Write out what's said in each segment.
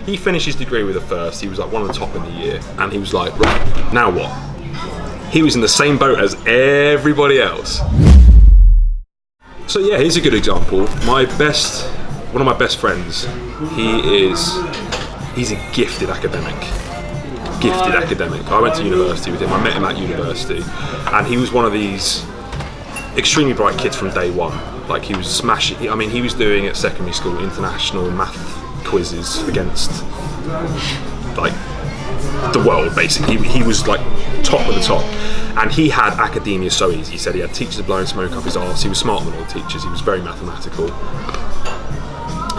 He finished his degree with a first. He was like one of the top in the year, and he was like, right, now what? He was in the same boat as everybody else. So yeah, here's a good example. One of my best friends, he's a gifted academic. I went to university with him. I met him at university, and he was one of these extremely bright kids from day one. Like, he was smashing. I mean, he was doing at secondary school international math quizzes against like the world, basically. He was like top of the top, and he had academia so easy. He said he had teachers blowing smoke up his arse. He was smarter than all the teachers. He was very mathematical,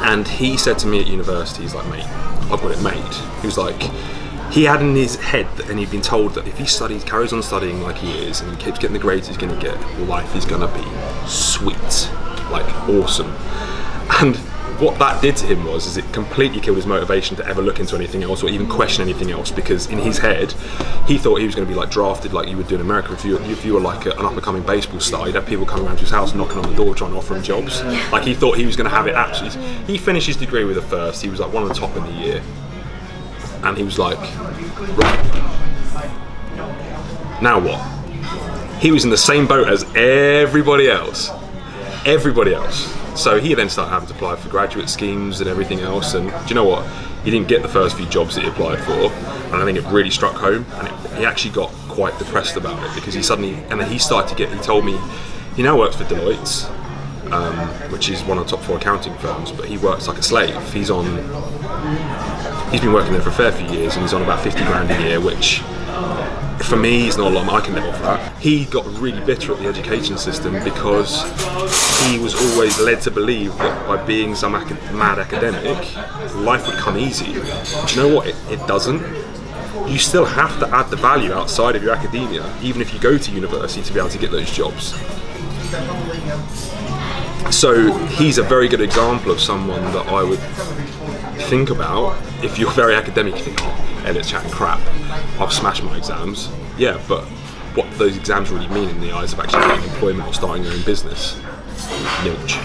and he said to me at university, he's like, mate, I've got it made. He was like, he had in his head that, and he'd been told that if he carries on studying like he is, and he keeps getting the grades he's going to get, life is going to be sweet, like awesome. And what that did to him is it completely killed his motivation to ever look into anything else or even question anything else, because in his head he thought he was going to be like drafted like you would do in America. If you were like an up-and-coming baseball star, you'd have people coming around to his house knocking on the door trying to offer him jobs. Like, he thought he was going to have it absolutely. He finished his degree with a first. He was like one of the top in the year, and he was like, right, now what? He was in the same boat as everybody else. So he then started having to apply for graduate schemes and everything else, and do you know what? He didn't get the first few jobs that he applied for, and I think it really struck home, and he actually got quite depressed about it, because he told me he now works for Deloitte, which is one of the top 4 accounting firms, but he works like a slave. He's been working there for a fair few years, and he's on about 50 grand a year, which for me is not a lot. I can live off that. He got really bitter at the education system because he was always led to believe that by being some mad academic, life would come easy. But you know what? It doesn't. You still have to add the value outside of your academia, even if you go to university, to be able to get those jobs. So he's a very good example of someone that I would think about. If you're very academic, you think, oh, Elliot's chatting crap, I'll smash my exams. Yeah, but what do those exams really mean in the eyes of actually getting employment or starting your own business? Nilch.